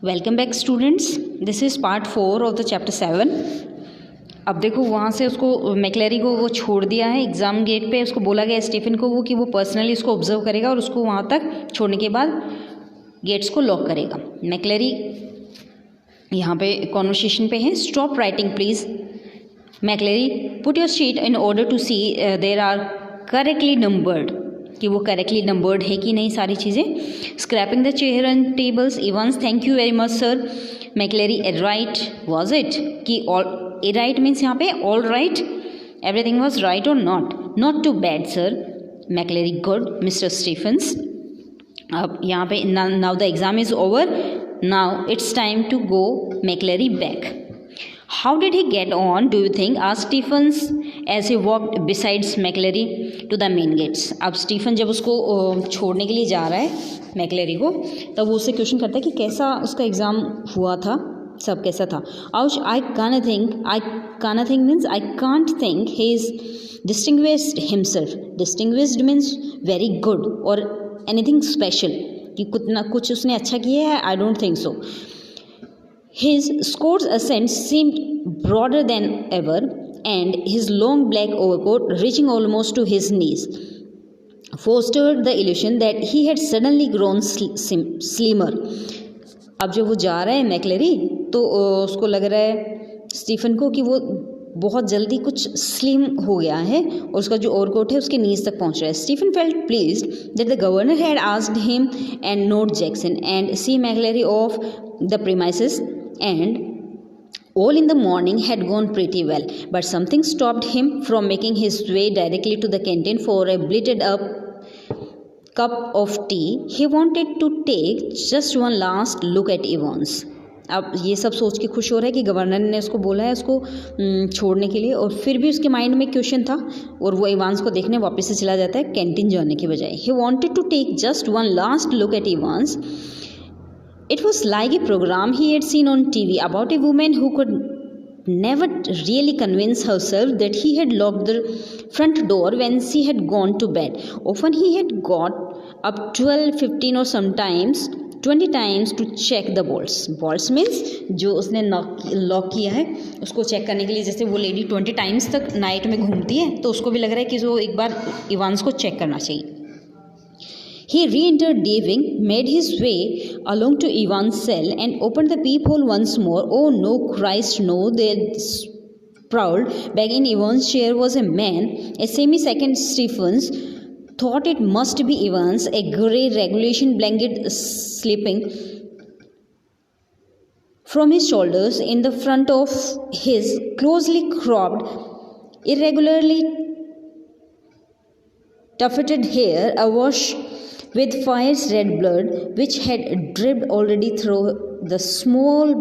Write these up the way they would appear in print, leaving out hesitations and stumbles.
Welcome back students, this is part 4 of the chapter 7। अब देखो वहाँ से उसको मैक्लेरी को वो छोड़ दिया है एग्ज़ाम गेट पे। उसको बोला गया स्टीफन को वो कि वो पर्सनली उसको ऑब्जर्व करेगा और उसको वहाँ तक छोड़ने के बाद गेट्स को लॉक करेगा। मैक्लेरी यहाँ पे कॉन्वर्सेशन पे है। Stop writing please McCleary, put your sheet in order to see there are correctly numbered, कि वो करेक्टली नंबर्ड है कि नहीं सारी चीज़ें। Scraping the chair and tables, Evans thank you very much sir. McCleary right was it, कि all right means यहाँ पे all right, everything was right और not too bad sir. McCleary good mister Stephens. अब यहाँ पे now the exam is over, now it's time to go McCleary back. How did he get on, do you think? asked Stephens as he walked besides McLeary to the main gates. अब Stephen जब उसको छोड़ने के लिए जा रहा है McCleary को, तब वो उससे क्वेश्चन करता है कि कैसा उसका एग्ज़ाम हुआ था, सब कैसा था। Ouch, I can't think means I can't think he is distinguished himself. Distinguished means very good or anything special, कि कुछ उसने अच्छा किया है, I don't think so. His Scott's accent seemed broader than ever, and his long black overcoat, reaching almost to his knees, fostered the illusion that he had suddenly grown slimmer. अब जब वो जा रहा है मैक्लेरी, तो उसको लग रहा है स्टीफन को कि वो बहुत जल्दी कुछ स्लिम हो गया है और उसका जो ओवरकोट है उसके नीज तक पहुंच रहा है। Stephen felt pleased that the governor had asked him and not Jackson and see McCleary off the premises, and all in the morning had gone pretty well, but something stopped him from making his way directly to the canteen for a blitted up cup of tea. He wanted to take just one last look at Evans. अब ये सब सोच के खुश हो रहा है कि गवर्नर ने उसको बोला है उसको छोड़ने के लिए, और फिर भी उसके माइंड में क्वेश्चन था और वो इवांस को देखने वापस से चला जाता है कैंटीन जाने के बजाय। He wanted to take just one last look at Evans. It was like a program he had seen on TV about a woman who could never really convince herself that he had locked the front door when she had gone to bed. Often he had got up 12, 15 or sometimes 20 times to check the bolts. Bolts means जो उसने lock किया है उसको check करने के लिए। जैसे वो लेडी 20 टाइम्स तक नाइट में घूमती है, तो उसको भी लग रहा है कि जो एक बार इवांस को चेक करना चाहिए। He re-entered Daving, made his way along to Ivan's cell and opened the peephole once more. Oh no, Christ no, there sprawled back in Ivan's chair was a man. A semi-second Stephens thought it must be Evans, a grey regulation blanket slipping from his shoulders in the front of his closely cropped, irregularly tufted hair, awash with fire's red blood which had dripped already through the small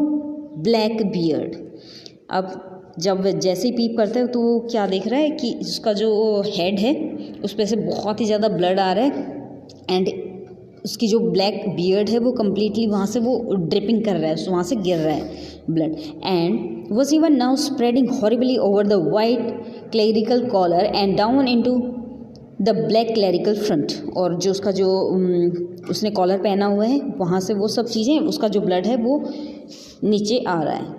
black beard. अब जब जैसे ही पीप करता है तो वो क्या देख रहा है कि उसका जो हेड है उस पर से बहुत ही ज़्यादा ब्लड आ रहा है, एंड उसकी जो ब्लैक बियर्ड है वो कम्प्लीटली वहाँ से वो ड्रिपिंग कर रहा है, वहाँ से गिर रहा है blood, and was even now spreading horribly over the white clerical collar and down into the black clerical front. और जो उसका जो उसने कॉलर पहना हुआ है वहाँ से वो सब चीज़ें, उसका जो ब्लड है वो नीचे आ रहा है।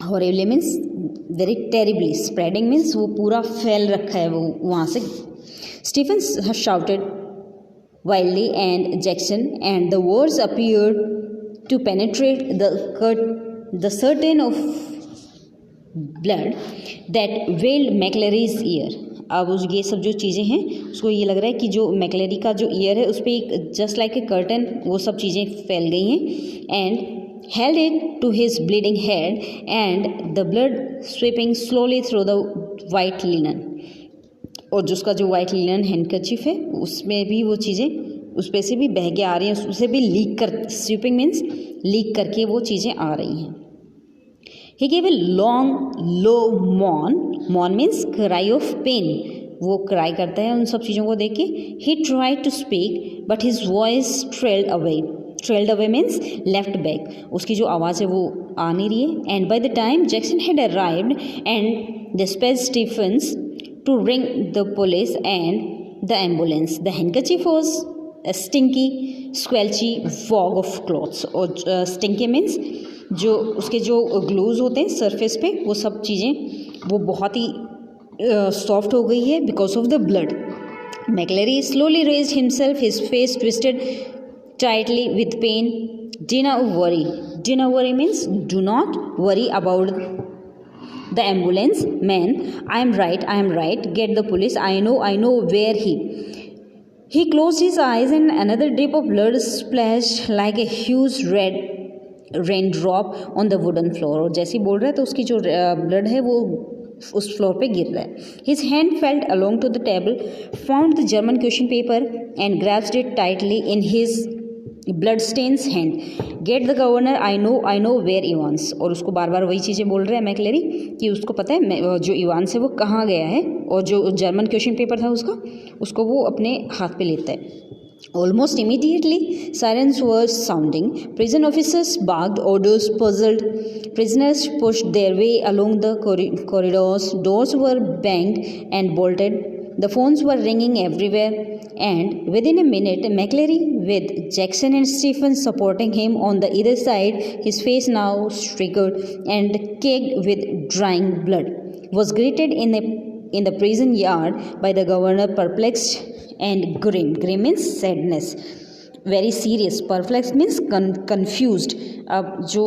Horribly means very terribly, spreading means वो पूरा फैल रखा है वो वहाँ से। Stephens shouted wildly and Jackson and the words appeared to penetrate the curtain of blood that veiled McCleary's ear. अब उस ये सब जो चीज़ें हैं उसको ये लग रहा है कि जो मैक्लेरी का जो ईयर है उस पर एक जस्ट लाइक ए कर्टन वो सब चीज़ें फैल गई हैं, and held it to his bleeding head and the blood sweeping slowly through the white linen. और जो उसका जो वाइट लिनन हैंडकरचीफ है उसमें भी वो चीज़ें उस पर से भी बह के आ रही हैं, उसे भी लीक कर, स्वीपिंग मीन्स लीक करके वो चीज़ें आ रही हैं। He gave a long, low moan. Moan means cry of pain. वो क्राई करता है उन सब चीज़ों को देख के। He tried to speak, but his voice trailed away. Trailed away means left back. उसकी जो आवाज़ है वो आ नहीं रही है। And by the time Jackson had arrived and dispatched Stephens to ring the police and the ambulance, the handkerchief was stinky squelchy fog of clothes, और stinky means जो उसके जो ग्लूज होते हैं सरफेस पे वो सब चीज़ें वो बहुत ही सॉफ्ट हो गई है because of the blood. McCleary slowly raised himself, his face twisted tightly with pain. Do not worry. Do not worry means do not worry about the ambulance man. I am right. Get the police. I know where he. He closed his eyes and another drip of blood splashed like a huge red raindrop on the wooden floor. और जैसे ही बोल रहा है तो उसकी जो blood है वो उस फ्लोर पे गिर रहा है. His hand felt along to the table, found the German question paper and grasped it tightly in his bloodstains hand. Get the governor. I know where Evans. और उसको बार बार वही चीज़ें बोल रहे हैं मैक्लेरी कि उसको पता है जो इवांस है वो कहाँ गया है, और जो जर्मन क्वेश्चन पेपर था उसको वो अपने हाथ पे लेता है. Almost immediately, sirens were sounding. Prison officers barked orders, puzzled. Prisoners pushed their way along the corridors. Doors were banged and bolted. The phones were ringing everywhere. And within a minute, McLeary, with Jackson and Stephen supporting him on the either side, his face now streaked and caked with drying blood, was greeted in the prison yard by the governor, perplexed and grim. Grim means sadness, very serious. Perplexed means confused. अब जो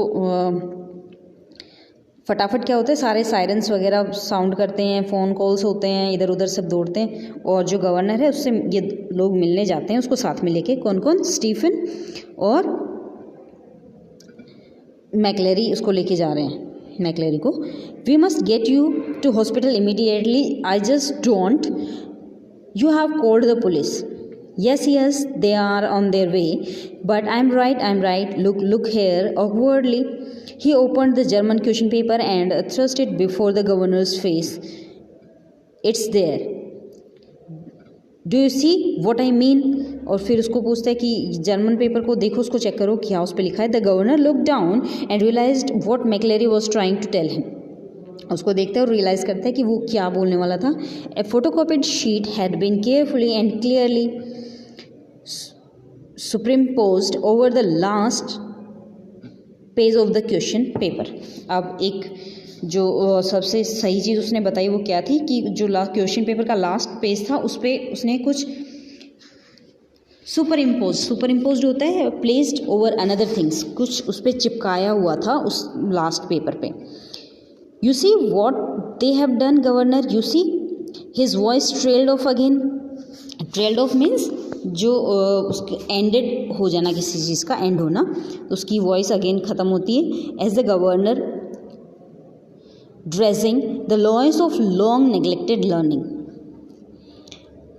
फटाफट क्या होता है, सारे sirens वगैरह sound करते हैं, फ़ोन कॉल्स होते हैं, इधर उधर सब दौड़ते हैं, और जो गवर्नर है उससे ये लोग मिलने जाते हैं उसको साथ में लेके. कौन कौन? स्टीफन और मैक्लेरी उसको लेके जा रहे हैं मैक्लेरी को. We must get you to hospital immediately. I just don't. You have called the police. Yes, they are on their way. But I'm right. Look here. Awkwardly, he opened the German question paper and thrust it before the governor's face. It's there. Do you see what I mean? और फिर उसको पूछता है कि German paper को देखो, उसको check करो क्या उस पर लिखा है. The governor looked down and realized what McLeary was trying to tell him. उसको देखते हैं और रियलाइज करते हैं कि वो क्या बोलने वाला था. A photocopied sheet had been carefully and clearly superimposed over the last page of the question paper. अब एक जो सबसे सही चीज़ उसने बताई वो क्या थी कि जो क्वेश्चन पेपर का लास्ट पेज था उस पर उसने कुछ सुपरिम्पोज्ड होता है प्लेस्ड ओवर अनदर थिंग्स, कुछ उस पर चिपकाया हुआ था उस लास्ट पेपर पे. You see what they have done, Governor? You see? His voice trailed off again. Trailed off means जो उसके एंडेड हो जाना, किसी चीज़ का एंड होना, उसकी वॉइस अगेन ख़त्म होती है. As the governor dressing the loss of long neglected learning.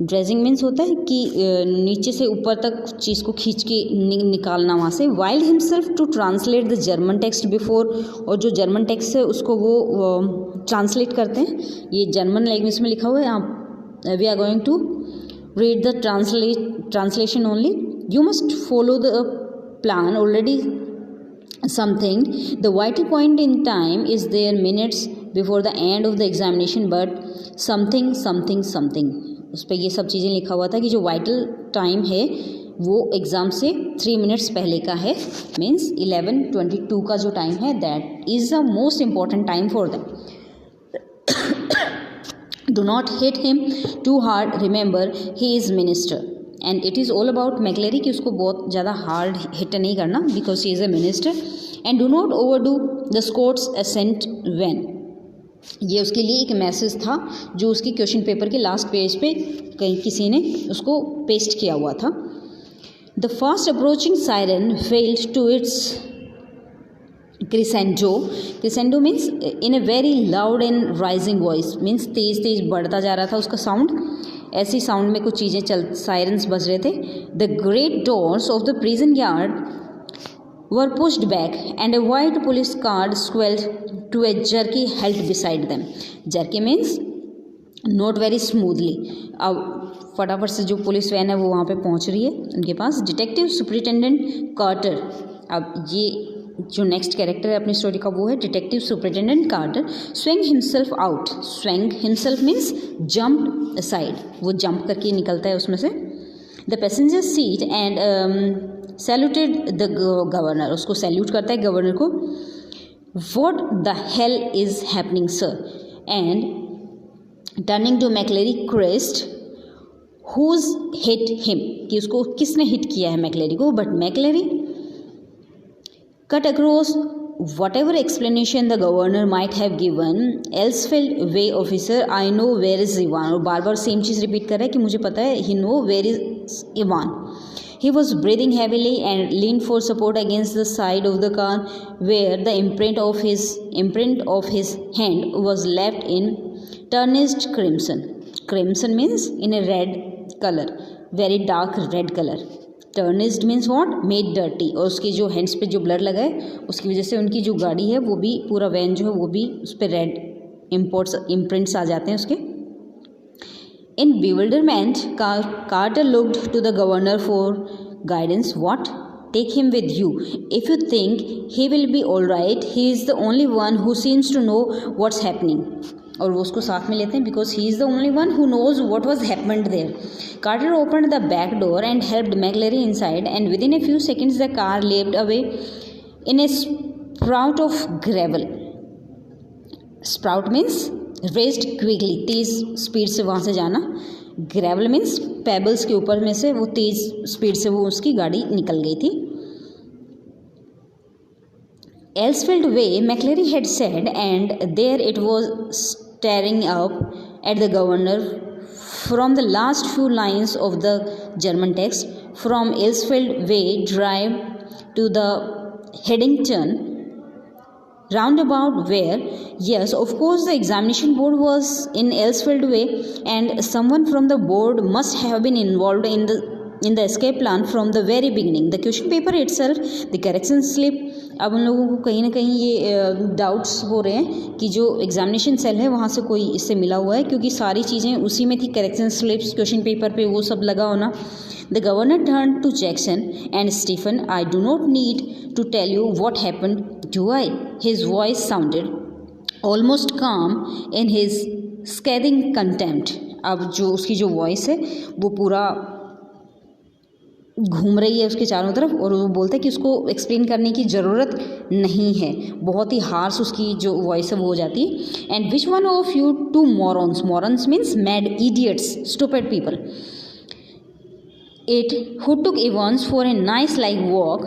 Dressing means होता है कि नीचे से ऊपर तक चीज़ को खींच के निकालना वहाँ से. While himself to translate the German text before. और जो जर्मन टेक्स्ट है उसको वो ट्रांसलेट करते हैं. ये जर्मन लैंग्वेज में लिखा हुआ है. आप we are going to read the translation only. You must follow the plan already something. The vital point in time is their minutes before the end of the examination, but something. उस पर ये सब चीज़ें लिखा हुआ था कि जो वाइटल टाइम है वो एग्ज़ाम से 3 मिनट्स पहले का है. मीन्स 11:22 का जो टाइम है that is the most important time for them. Do not hit him too hard. Remember he is minister. And it is all about McCleary कि उसको बहुत ज़्यादा हार्ड हिट नहीं करना because he is a minister. And do not overdo the Scots accent when. ये उसके लिए एक मैसेज था जो उसकी क्वेश्चन पेपर के लास्ट पेज पे कहीं किसी ने उसको पेस्ट किया हुआ था. The fast approaching siren failed to its crescendo means in a very loud and rising voice. Means तेज बढ़ता जा रहा था उसका साउंड. ऐसी साउंड में कुछ चीज़ें सायरन्स बज रहे थे. The great doors of the prison yard were pushed back and a white police car swelled to a jerky halt beside them. Jerky means not very smoothly. अब फटाफट से जो पुलिस वैन है वो वहाँ पे पहुँच रही है उनके पास. Detective superintendent quarter. अब ये जो नेक्स्ट कैरेक्टर है अपनी स्टोरी का वो है detective superintendent Carter. Swing himself out. Swing himself means jump aside. वो जंप करके निकलता है उसमें से. The passenger seat and saluted the governor, उसको सैल्यूट करता है गवर्नर को. What the hell is happening sir, and turning to McCleary Christ who hit him, कि उसको किसने हिट किया है मैक्लेरी को. But McCleary cut across whatever explanation the governor might have given. Elsfeld way officer, I know where is Ivan. और बार बार same चीज़ repeat कर रहा है कि मुझे पता है. he know where is Ivan. He was breathing heavily and leaned for support against the side of the car where the imprint of his hand was left in tarnished crimson. Crimson means in a red color, very dark red color. Tarnished means what, made dirty. और उसकी जो hands पे जो blur लगा है उसकी वजह से उनकी जो गाड़ी है वो भी पूरा वैन जो है वो भी उस पर रेड इम्प्रिंट्स आ जाते हैं उसके. In bewilderment Carter looked to the governor for guidance. What, take him with you if you think he will be all right. He is the only one who seems to know what's happening. और वो उसको साथ में लेते हैं because he is the only one who knows what was happened there. Carter opened the back door and helped McLeary inside, and within a few seconds the car leaped away in a sprout of gravel. Sprout means raised quickly, Tej speed से वहाँ से जाना. Gravel means pebbles के ऊपर में से वो तेज speed से वो उसकी गाड़ी निकल गई थी. Elsfeld way, McLeary had said, and there it was staring up at the governor from the last few lines of the German text. From Elsfeld way drive to the Headington roundabout where, yes, of course, the examination board was in Elsfeld way, and someone from the board must have been involved in the escape plan from the very beginning. The question paper itself, the correction slip. अब उन लोगों को कहीं ना कहीं ये doubts हो रहे हैं कि जो एग्जामिनेशन सेल है वहाँ से कोई इससे मिला हुआ है, क्योंकि सारी चीज़ें उसी में थी. करेक्शन स्लिप्स, क्वेश्चन पेपर पे वो सब लगा होना. The governor turn to Jackson and Stephen. I do not need to tell you what happened, do I. His voice sounded almost calm in his स्कैदिंग contempt. अब जो उसकी जो वॉइस है वो पूरा घूम रही है उसके चारों तरफ, और वो बोलता है कि उसको एक्सप्लेन करने की ज़रूरत नहीं है. बहुत ही हार्श उसकी जो वॉइस है वो हो जाती है. And which one of you two morons, morons means mad, idiots, stupid people, it who took Evans for a nice like walk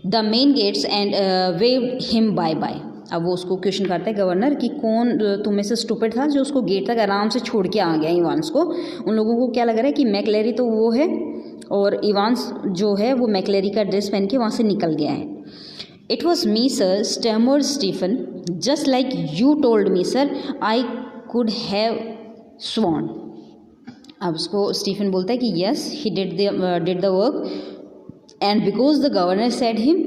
the main gates and waved him bye bye. अब वो उसको question करता है governor कि कौन तुम में से स्टूपिड था जो उसको गेट तक आराम से छोड़ के आ गया इवांस को. उन लोगों को क्या लग रहा है कि मैक्लेरी तो वो है और इवांस जो है वो मैक्लेरी का ड्रेस पहन के वहाँ से निकल गया है. It was me sir, stammered Stephen, just like you told me sir, I could have sworn. अब उसको स्टीफन बोलता है कि yes he did the work, and because the governor said him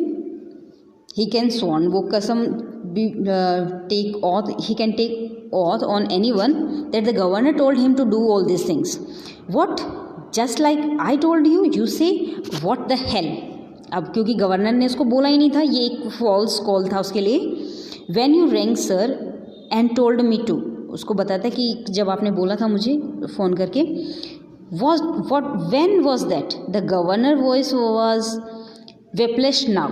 he can sworn, वो कसम take oath, he can take oath on anyone that the governor told him to do all these things. What, just like I told you, you say what the hell. अब क्योंकि governor ने उसको बोला ही नहीं था, ये एक फॉल्स कॉल था उसके लिए. when you rang sir and told me to, उसको बताता है कि जब आपने बोला था मुझे फ़ोन करके. when was that? the governor voice was whiplash now.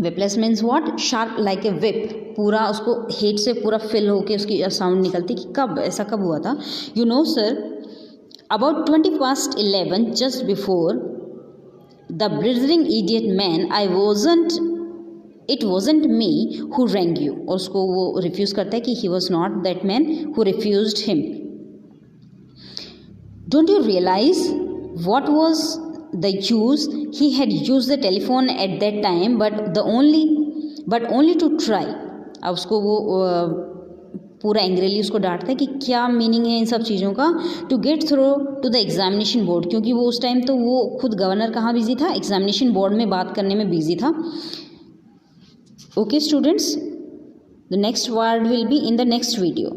Whiplash means what, sharp like a whip. पूरा उसको हेड से पूरा फिल होके उसकी साउंड निकलती कि कब, ऐसा कब हुआ था. You know sir, about 11:20 just before the blithering idiot man, I wasn't, it wasn't me who rang you. और उसको वो रिफ्यूज़ करता है कि he was not that man who refused him. Don't you realise what was the use, he had used the telephone at that time, but only to try. अब उसको वो पूरा एंग्रेली उसको डांटता है कि क्या मीनिंग है इन सब चीज़ों का. To get through to the examination board, क्योंकि वो उस टाइम तो वो खुद गवर्नर कहाँ बिजी था, एग्जामिनेशन बोर्ड में बात करने में बिजी था. Okay students, the next word will be in the next video.